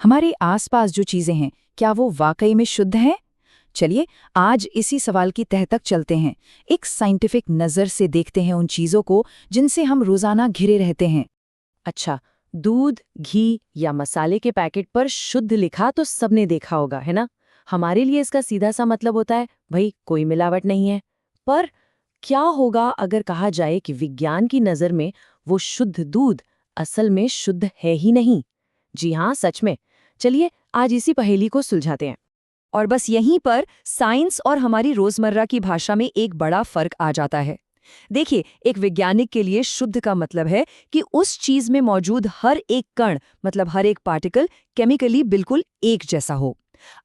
हमारे आसपास जो चीजें हैं, क्या वो वाकई में शुद्ध हैं? चलिए, आज इसी सवाल की तह तक चलते हैं। एक साइंटिफिक नज़र से देखते हैं उन चीज़ों को जिनसे हम रोज़ाना घिरे रहते हैं। अच्छा, दूध, घी या मसाले के पैकेट पर शुद्ध लिखा तो सबने देखा होगा, है ना? हमारे लिए इसका सीधा सा मतलब होता है, भाई कोई मिलावट नहीं है। पर क्या होगा अगर कहा जाए कि विज्ञान की नज़र में वो शुद्ध दूध असल में शुद्ध है ही नहीं? जी हाँ, सच में। चलिए, आज इसी पहेली को सुलझाते हैं। और बस यहीं पर साइंस और हमारी रोजमर्रा की भाषा में एक बड़ा फर्क आ जाता है। देखिए, एक वैज्ञानिक के लिए शुद्ध का मतलब है कि उस चीज में मौजूद हर एक कण, मतलब हर एक पार्टिकल, केमिकली बिल्कुल एक जैसा हो।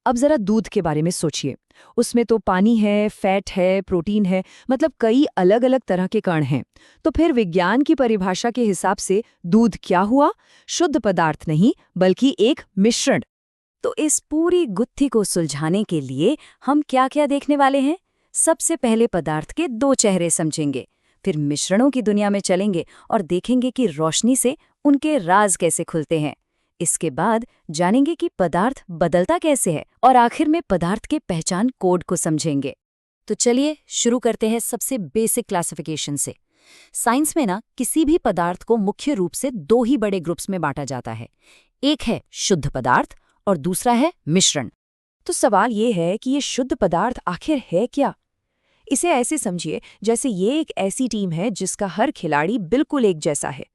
अब जरा दूध के बारे में सोचिए। उसमें तो पानी है, फैट है, प्रोटीन है, मतलब कई अलग अलग तरह के कण हैं। तो फिर विज्ञान की परिभाषा के हिसाब से दूध क्या हुआ? शुद्ध पदार्थ नहीं, बल्कि एक मिश्रण। तो इस पूरी गुत्थी को सुलझाने के लिए हम क्या-क्या देखने वाले हैं? सबसे पहले पदार्थ के दो चेहरे समझेंगे, फिर मिश्रणों की दुनिया में चलेंगे और देखेंगे कि रोशनी से उनके राज कैसे खुलते हैं। इसके बाद जानेंगे कि पदार्थ बदलता कैसे है और आखिर में पदार्थ के पहचान कोड को समझेंगे। तो चलिए शुरू करते हैं सबसे बेसिक क्लासिफिकेशन से। साइंस में ना किसी भी पदार्थ को मुख्य रूप से दो ही बड़े ग्रुप्स में बांटा जाता है। एक है शुद्ध पदार्थ और दूसरा है मिश्रण। तो सवाल ये है कि ये शुद्ध पदार्थ आखिर है क्या? इसे ऐसे समझिए जैसे ये एक ऐसी टीम है जिसका हर खिलाड़ी बिल्कुल एक जैसा है,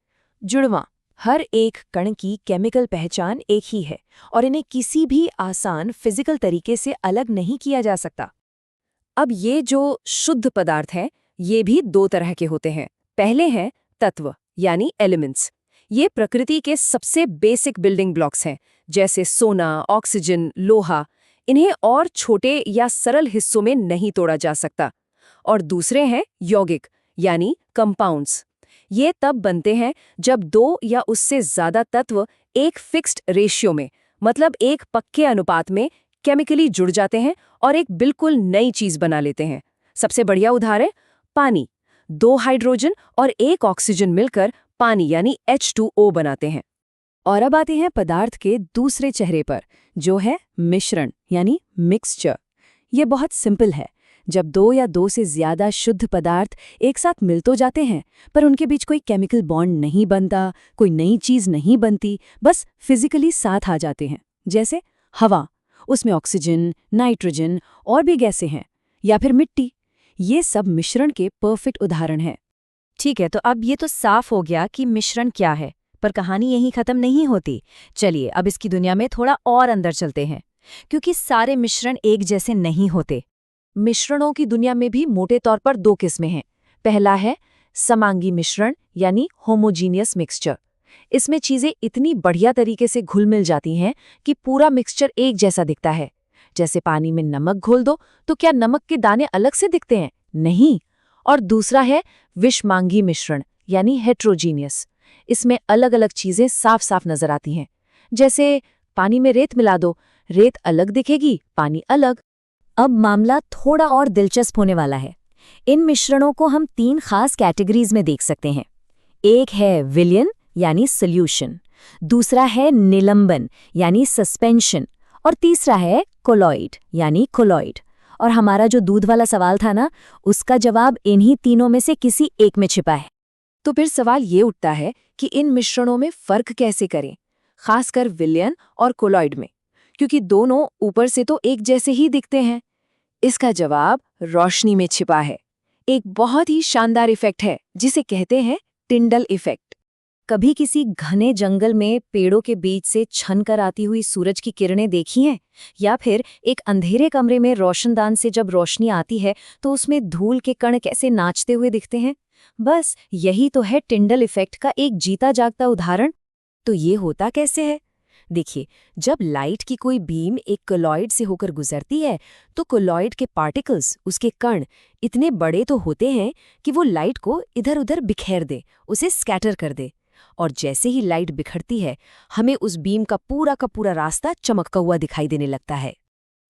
जुड़वां। हर एक कण की केमिकल पहचान एक ही है और इन्हें किसी भी आसान फिजिकल तरीके से अलग नहीं किया जा सकता। अब ये जो शुद्ध पदार्थ हैं, ये भी दो तरह के होते हैं। पहले हैं तत्व यानी एलिमेंट्स। ये प्रकृति के सबसे बेसिक बिल्डिंग ब्लॉक्स हैं, जैसे सोना, ऑक्सीजन, लोहा। इन्हें और छोटे या सरल हिस्सों में नहीं तोड़ा जा सकता। और दूसरे हैं यौगिक यानी कंपाउंड्स। ये तब बनते हैं जब दो या उससे ज्यादा तत्व एक फिक्स्ड रेशियो में, मतलब एक पक्के अनुपात में केमिकली जुड़ जाते हैं और एक बिल्कुल नई चीज बना लेते हैं। सबसे बढ़िया उदाहरण पानी। दो हाइड्रोजन और एक ऑक्सीजन मिलकर पानी यानी H2O बनाते हैं। और अब आते हैं पदार्थ के दूसरे चेहरे पर, जो है मिश्रण यानी मिक्सचर। ये बहुत सिंपल है। जब दो या दो से ज्यादा शुद्ध पदार्थ एक साथ मिल तो जाते हैं, पर उनके बीच कोई केमिकल बॉन्ड नहीं बनता, कोई नई चीज नहीं बनती, बस फिजिकली साथ आ जाते हैं। जैसे हवा, उसमें ऑक्सीजन, नाइट्रोजन और भी गैसें हैं, या फिर मिट्टी। ये सब मिश्रण के परफेक्ट उदाहरण हैं। ठीक है, तो अब ये तो साफ हो गया कि मिश्रण क्या है, पर कहानी यहीं खत्म नहीं होती। चलिए अब इसकी दुनिया में थोड़ा और अंदर चलते हैं, क्योंकि सारे मिश्रण एक जैसे नहीं होते। मिश्रणों की दुनिया में भी मोटे तौर पर दो किस्में हैं। पहला है समांगी मिश्रण यानी होमोजीनियस मिक्सचर। इसमें चीजें इतनी बढ़िया तरीके से घुल मिल जाती हैं कि पूरा मिक्सचर एक जैसा दिखता है। जैसे पानी में नमक घोल दो तो क्या नमक के दाने अलग से दिखते हैं? नहीं। और दूसरा है विषमांगी मिश्रण यानी हेट्रोजीनियस। इसमें अलग अलग चीजें साफ साफ नजर आती हैं। जैसे पानी में रेत मिला दो, रेत अलग दिखेगी, पानी अलग। अब मामला थोड़ा और दिलचस्प होने वाला है। इन मिश्रणों को हम तीन खास कैटेगरीज में देख सकते हैं। एक है विलयन यानी सॉल्यूशन, दूसरा है निलंबन यानी सस्पेंशन, और तीसरा है कोलॉइड यानी कोलॉइड। और हमारा जो दूध वाला सवाल था ना, उसका जवाब इन्हीं तीनों में से किसी एक में छिपा है। तो फिर सवाल ये उठता है कि इन मिश्रणों में फर्क कैसे करें, खासकर विलयन और कोलॉइड में, क्योंकि दोनों ऊपर से तो एक जैसे ही दिखते हैं। इसका जवाब रोशनी में छिपा है। एक बहुत ही शानदार इफेक्ट है जिसे कहते हैं टिंडल इफेक्ट। कभी किसी घने जंगल में पेड़ों के बीच से छन कर आती हुई सूरज की किरणें देखी हैं? या फिर एक अंधेरे कमरे में रोशनदान से जब रोशनी आती है तो उसमें धूल के कण कैसे नाचते हुए दिखते हैं? बस यही तो है टिंडल इफेक्ट का एक जीता जागता उदाहरण। तो ये होता कैसे है? देखिए, जब लाइट की कोई बीम एक कोलॉइड से होकर गुजरती है तो कोलॉइड के पार्टिकल्स, उसके कण, इतने बड़े तो होते हैं कि वो लाइट को इधर उधर बिखेर दे, उसे स्कैटर कर दे। और जैसे ही लाइट बिखरती है, हमें उस बीम का पूरा रास्ता चमकता हुआ दिखाई देने लगता है।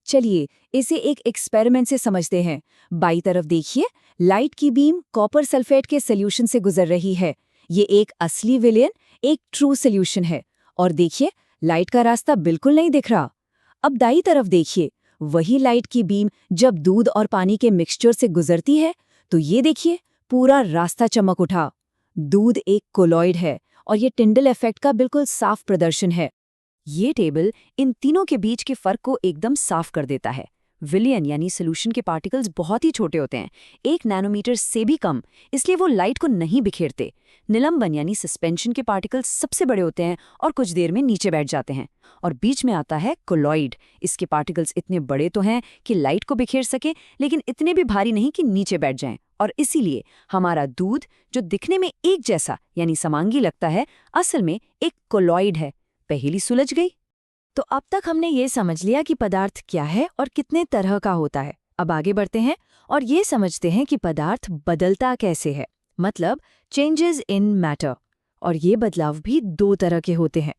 चलिए इसे एक एक्सपेरिमेंट से समझते हैं। बाईं तरफ देखिए, लाइट की बीम कॉपर सल्फेट के सॉल्यूशन से गुजर रही है। ये एक असली विलयन, एक ट्रू सॉल्यूशन है। और देखिए, लाइट का रास्ता बिल्कुल नहीं दिख रहा। अब दाईं तरफ देखिए, वही लाइट की बीम जब दूध और पानी के मिक्सचर से गुजरती है तो ये देखिए, पूरा रास्ता चमक उठा। दूध एक कोलॉइड है और ये टिंडल इफेक्ट का बिल्कुल साफ प्रदर्शन है। ये टेबल इन तीनों के बीच के फर्क को एकदम साफ कर देता है। विलियन यानी सोल्यूशन के पार्टिकल्स बहुत ही छोटे होते हैं, 1 नैनोमीटर से भी कम, इसलिए वो लाइट को नहीं बिखेरते। निलंबन यानी सस्पेंशन के पार्टिकल्स सबसे बड़े होते हैं और कुछ देर में नीचे बैठ जाते हैं। और बीच में आता है कोलॉइड। इसके पार्टिकल्स इतने बड़े तो हैं कि लाइट को बिखेर सके, लेकिन इतने भी भारी नहीं कि नीचे बैठ जाएं। और इसीलिए हमारा दूध, जो दिखने में एक जैसा यानी समांगी लगता है, असल में एक कोलॉइड है। पहेली सुलझ गई। तो अब तक हमने ये समझ लिया कि पदार्थ क्या है और कितने तरह का होता है। अब आगे बढ़ते हैं और ये समझते हैं कि पदार्थ बदलता कैसे है, मतलब चेंजेस इन मैटर। और ये बदलाव भी 2 तरह के होते हैं।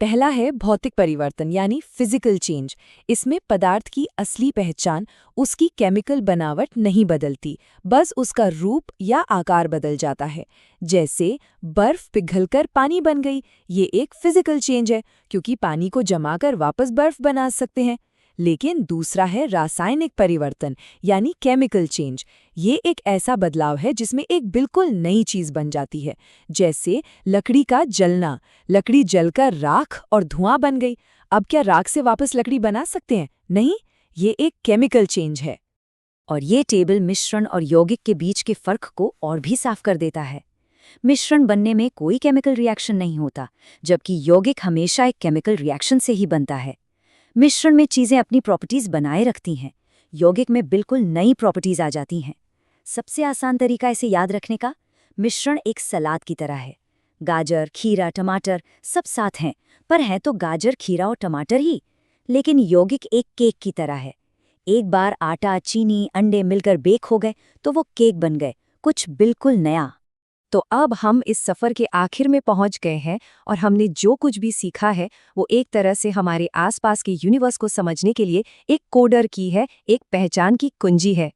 पहला है भौतिक परिवर्तन यानी फिजिकल चेंज। इसमें पदार्थ की असली पहचान, उसकी केमिकल बनावट नहीं बदलती, बस उसका रूप या आकार बदल जाता है। जैसे बर्फ पिघलकर पानी बन गई, ये एक फिजिकल चेंज है क्योंकि पानी को जमाकर वापस बर्फ बना सकते हैं। लेकिन दूसरा है रासायनिक परिवर्तन यानी केमिकल चेंज। ये एक ऐसा बदलाव है जिसमें एक बिल्कुल नई चीज बन जाती है। जैसे लकड़ी का जलना, लकड़ी जलकर राख और धुआं बन गई। अब क्या राख से वापस लकड़ी बना सकते हैं? नहीं, ये एक केमिकल चेंज है। और ये टेबल मिश्रण और यौगिक के बीच के फर्क को और भी साफ कर देता है। मिश्रण बनने में कोई केमिकल रिएक्शन नहीं होता, जबकि यौगिक हमेशा एक केमिकल रिएक्शन से ही बनता है। मिश्रण में चीजें अपनी प्रॉपर्टीज बनाए रखती हैं, यौगिक में बिल्कुल नई प्रॉपर्टीज आ जाती हैं। सबसे आसान तरीका इसे याद रखने का, मिश्रण एक सलाद की तरह है। गाजर, खीरा, टमाटर सब साथ हैं, पर हैं तो गाजर, खीरा और टमाटर ही। लेकिन यौगिक एक केक की तरह है। एक बार आटा, चीनी, अंडे मिलकर बेक हो गए तो वो केक बन गए, कुछ बिल्कुल नया। तो अब हम इस सफ़र के आखिर में पहुंच गए हैं और हमने जो कुछ भी सीखा है वो एक तरह से हमारे आसपास के यूनिवर्स को समझने के लिए एक कोडर की है, एक पहचान की कुंजी है।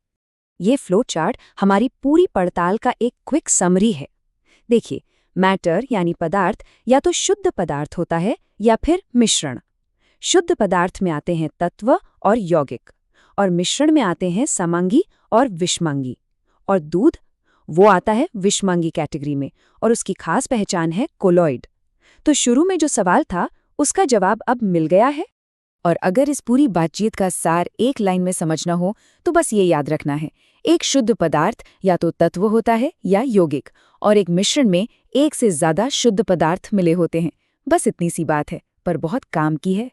ये फ्लो चार्ट हमारी पूरी पड़ताल का एक क्विक समरी है। देखिए, मैटर यानी पदार्थ या तो शुद्ध पदार्थ होता है या फिर मिश्रण। शुद्ध पदार्थ में आते हैं तत्व और यौगिक, और मिश्रण में आते हैं समांगी और विषमांगी। और दूध, वो आता है विषमांगी कैटेगरी में, और उसकी खास पहचान है कोलॉइड। तो शुरू में जो सवाल था उसका जवाब अब मिल गया है। और अगर इस पूरी बातचीत का सार एक लाइन में समझना हो तो बस ये याद रखना है, एक शुद्ध पदार्थ या तो तत्व होता है या यौगिक, और एक मिश्रण में एक से ज्यादा शुद्ध पदार्थ मिले होते हैं। बस इतनी सी बात है, पर बहुत काम की है।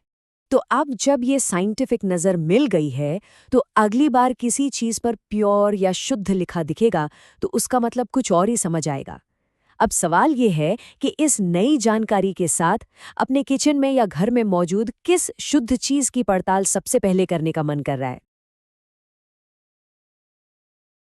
तो अब जब ये साइंटिफिक नज़र मिल गई है तो अगली बार किसी चीज़ पर प्योर या शुद्ध लिखा दिखेगा तो उसका मतलब कुछ और ही समझ आएगा। अब सवाल ये है कि इस नई जानकारी के साथ अपने किचन में या घर में मौजूद किस शुद्ध चीज़ की पड़ताल सबसे पहले करने का मन कर रहा है।